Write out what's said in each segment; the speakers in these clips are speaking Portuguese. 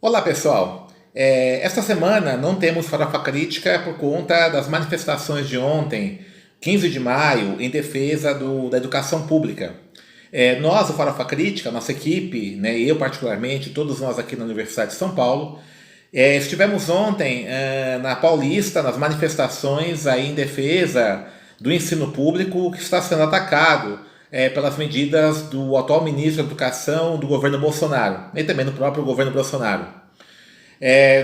Olá pessoal, esta semana não temos farofa crítica por conta das manifestações de ontem, 15 de maio, em defesa da educação pública. Nós, o Farofa Crítica, nossa equipe, né, eu particularmente, todos nós aqui na Universidade de São Paulo, estivemos ontem na Paulista, nas manifestações aí em defesa do ensino público que está sendo atacado pelas medidas do atual ministro da Educação do governo Bolsonaro e também do próprio governo Bolsonaro.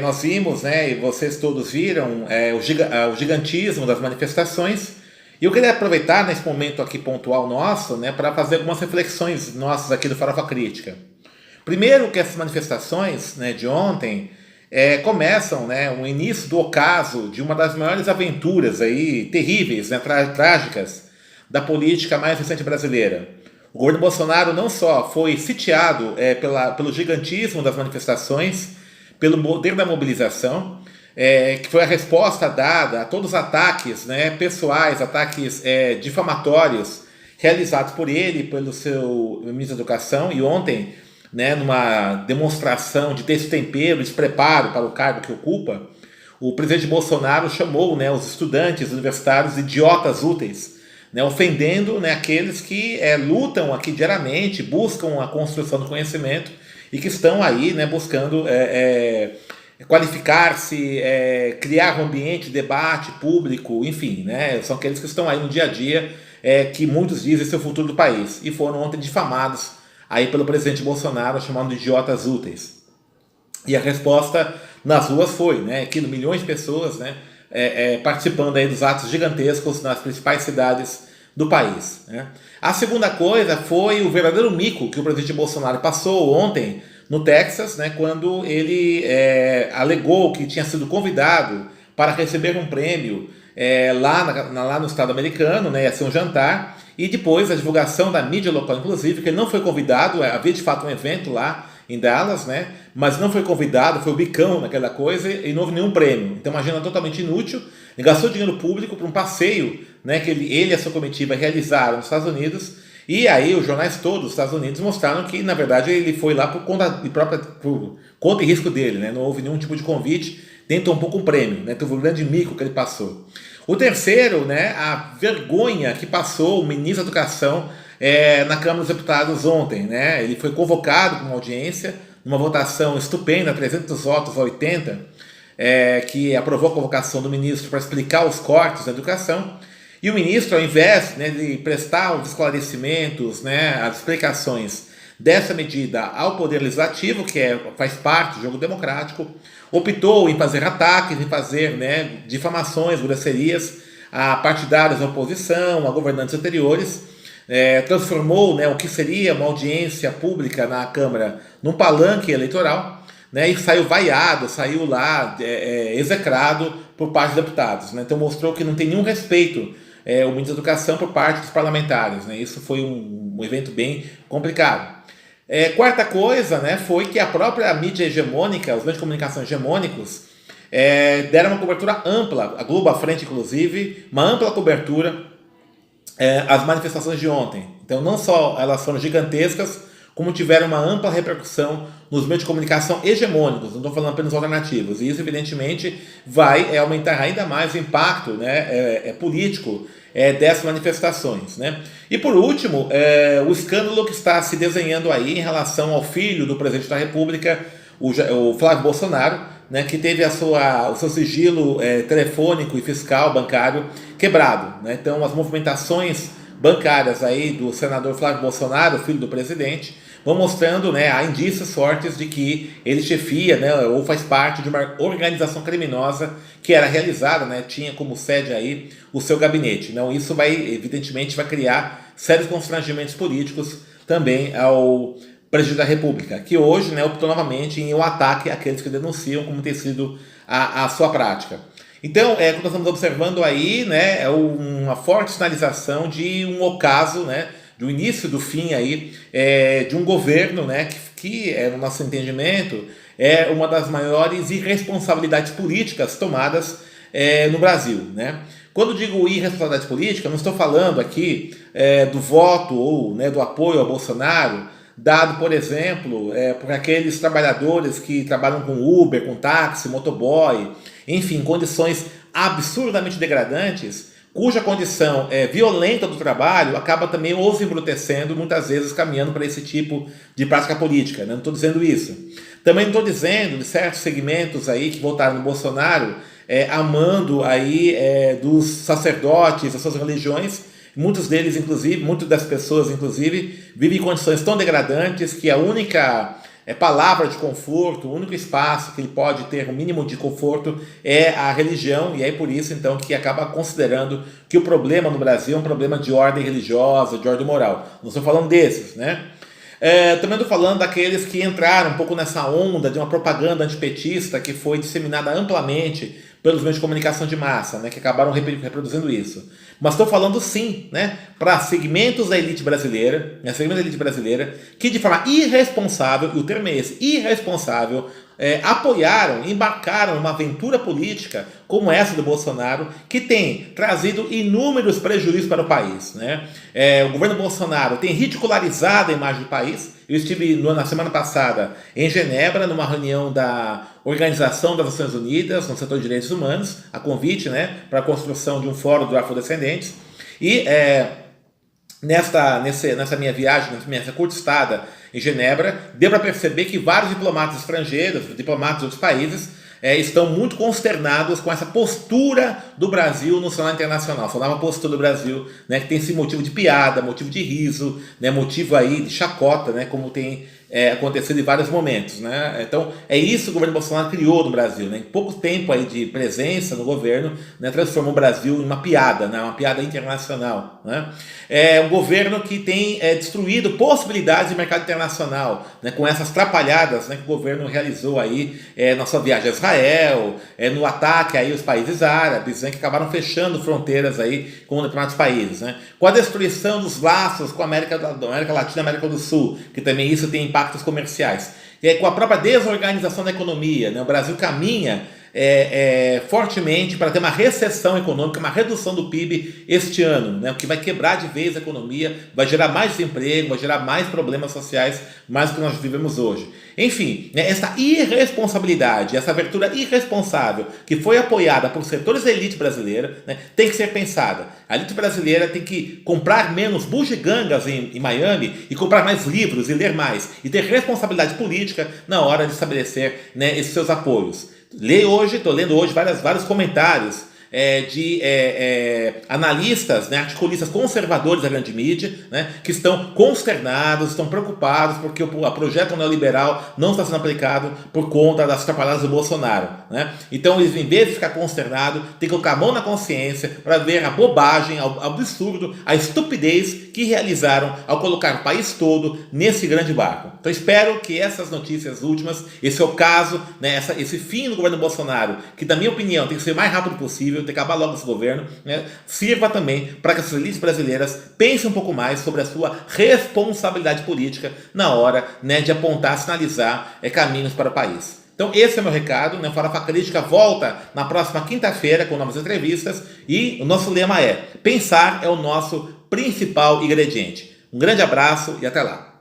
Nós vimos, né, e vocês todos viram, o gigantismo das manifestações. E eu queria aproveitar nesse momento aqui pontual nosso, né, para fazer algumas reflexões nossas aqui do Farofa Crítica. Primeiro que essas manifestações, né, de ontem começam, né, o início do ocaso de uma das maiores aventuras aí, terríveis, né, trágicas da política mais recente brasileira. O governo Bolsonaro não só foi sitiado pelo gigantismo das manifestações, pelo poder da mobilização, que foi a resposta dada a todos os ataques, né, pessoais, ataques difamatórios realizados por ele, pelo seu ministro da Educação, e ontem, né, numa demonstração de destempero, despreparo para o cargo que ocupa, o presidente Bolsonaro chamou, né, os estudantes universitários de idiotas úteis, né, ofendendo, né, aqueles que lutam aqui diariamente, buscam a construção do conhecimento e que estão aí, né, buscando qualificar-se, criar um ambiente de debate público, enfim, né, são aqueles que estão aí no dia a dia, que muitos dizem ser o futuro do país, e foram ontem difamados aí pelo presidente Bolsonaro, chamando de idiotas úteis. E a resposta nas ruas foi, né, que milhões de pessoas, né, participando aí dos atos gigantescos nas principais cidades do país, né. A segunda coisa foi o verdadeiro mico que o presidente Bolsonaro passou ontem no Texas, né, quando ele alegou que tinha sido convidado para receber um prêmio lá no estado americano, né, ia ser um jantar, e depois a divulgação da mídia local, inclusive, que ele não foi convidado, havia de fato um evento lá em Dallas, né, mas não foi convidado, foi o bicão naquela coisa e não houve nenhum prêmio. Então, uma agenda totalmente inútil, ele gastou dinheiro público para um passeio, né, que ele e a sua comitiva realizaram nos Estados Unidos, e aí os jornais todos dos Estados Unidos mostraram que, na verdade, ele foi lá por conta e risco dele, né, não houve nenhum tipo de convite, tentou um pouco um prêmio, né, teve um grande mico que ele passou. O terceiro, né, a vergonha que passou o ministro da Educação na Câmara dos Deputados ontem, né? Ele foi convocado para uma audiência, numa votação estupenda, 300 votos a 80, que aprovou a convocação do ministro para explicar os cortes da educação. E o ministro, ao invés, né, de prestar os esclarecimentos, né, as explicações dessa medida ao Poder Legislativo, que faz parte do jogo democrático, optou em fazer ataques, em fazer, né, difamações, grosserias a partidários da oposição, a governantes anteriores, transformou, né, o que seria uma audiência pública na Câmara num palanque eleitoral, né, e saiu vaiado, saiu lá execrado por parte dos deputados, né, então mostrou que não tem nenhum respeito o ministro da Educação por parte dos parlamentares, né, isso foi um evento bem complicado. Quarta coisa, né, foi que a própria mídia hegemônica, os meios de comunicação hegemônicos, deram uma cobertura ampla, a Globo à frente inclusive, uma ampla cobertura às manifestações de ontem. Então não só elas foram gigantescas, como tiveram uma ampla repercussão nos meios de comunicação hegemônicos, não estou falando apenas alternativos, e isso evidentemente vai aumentar ainda mais o impacto, né, político dessas manifestações, né? E por último, o escândalo que está se desenhando aí em relação ao filho do presidente da República, o Flávio Bolsonaro, né, que teve o seu sigilo telefônico e fiscal bancário quebrado, né? Então as movimentações bancárias aí do senador Flávio Bolsonaro, filho do presidente, vão mostrando, né, há indícios fortes de que ele chefia, né, ou faz parte de uma organização criminosa que era realizada, né, tinha como sede aí o seu gabinete. Então isso evidentemente vai criar sérios constrangimentos políticos também ao presidente da República, que hoje, né, optou novamente em um ataque àqueles que denunciam, como tem sido a sua prática. Então, o que nós estamos observando aí, né, é uma forte sinalização de um ocaso, né, do início do fim aí, de um governo, né, que no nosso entendimento, é uma das maiores irresponsabilidades políticas tomadas no Brasil, né. Quando digo irresponsabilidade política, não estou falando aqui do voto ou, né, do apoio ao Bolsonaro dado, por exemplo, por aqueles trabalhadores que trabalham com Uber, com táxi, motoboy, enfim, condições absurdamente degradantes, cuja condição violenta do trabalho acaba também os embrutecendo, muitas vezes caminhando para esse tipo de prática política, né? Não estou dizendo isso. Também não estou dizendo de certos segmentos aí que votaram no Bolsonaro, amando aí dos sacerdotes, das suas religiões. Muitos deles, inclusive, muitas das pessoas, inclusive, vivem em condições tão degradantes que a única palavra de conforto, o único espaço que ele pode ter o mínimo de conforto é a religião, e é por isso, então, que acaba considerando que o problema no Brasil é um problema de ordem religiosa, de ordem moral. Não estou falando desses, né? Também estou falando daqueles que entraram um pouco nessa onda de uma propaganda antipetista que foi disseminada amplamente pelos meios de comunicação de massa, né, que acabaram reproduzindo isso. Mas estou falando sim, né, para segmentos da elite brasileira, que de forma irresponsável, e o termo é esse, irresponsável, apoiaram, embarcaram numa aventura política como essa do Bolsonaro, que tem trazido inúmeros prejuízos para o país, né? O governo Bolsonaro tem ridicularizado a imagem do país. Eu estive na semana passada em Genebra, numa reunião da Organização das Nações Unidas, no setor de direitos humanos, a convite, né, para a construção de um fórum dos afrodescendentes. E nessa minha viagem, nessa curta estada em Genebra, deu para perceber que vários diplomatas estrangeiros, diplomatas de outros países, estão muito consternados com essa postura do Brasil no cenário internacional. Essa nova postura do Brasil, né, que tem esse motivo de piada, motivo de riso, né, motivo aí de chacota, né, como tem acontecido em vários momentos, né? Então, é isso que o governo Bolsonaro criou no Brasil, né? Em pouco tempo aí de presença no governo, né, transformou o Brasil em uma piada, né, uma piada internacional, né? É um governo que tem destruído possibilidades de mercado internacional, né, com essas trapalhadas, né, que o governo realizou aí na sua viagem a Israel, no ataque aí aos países árabes, né, que acabaram fechando fronteiras aí com determinados países, né? Com a destruição dos laços com a América Latina e América do Sul, que também isso tem impactos comerciais. Com a própria desorganização da economia, né? O Brasil caminha fortemente para ter uma recessão econômica, uma redução do PIB este ano, né? O que vai quebrar de vez a economia, vai gerar mais desemprego, vai gerar mais problemas sociais, mais do que nós vivemos hoje. Enfim, né, essa irresponsabilidade, essa abertura irresponsável que foi apoiada por setores da elite brasileira, né, tem que ser pensada. A elite brasileira tem que comprar menos bugigangas em Miami e comprar mais livros e ler mais, e ter responsabilidade política na hora de estabelecer, né, esses seus apoios. Estou lendo hoje vários comentários de analistas, né, articulistas conservadores da grande mídia, né, que estão consternados, estão preocupados porque o projeto neoliberal não está sendo aplicado por conta das atrapalhadas do Bolsonaro, né? Então, eles, em vez de ficar consternado, tem que colocar a mão na consciência para ver a bobagem, o absurdo, a estupidez que realizaram ao colocar o país todo nesse grande barco. Então, espero que essas notícias últimas, esse ocaso, né, esse fim do governo Bolsonaro, que, na minha opinião, tem que ser o mais rápido possível, tem que acabar logo esse governo, né, sirva também para que as elites brasileiras pensem um pouco mais sobre a sua responsabilidade política na hora, né, de apontar, sinalizar caminhos para o país. Então esse é o meu recado, né? O Farofa Crítica volta na próxima quinta-feira com novas entrevistas e o nosso lema é: pensar é o nosso principal ingrediente. Um grande abraço e até lá!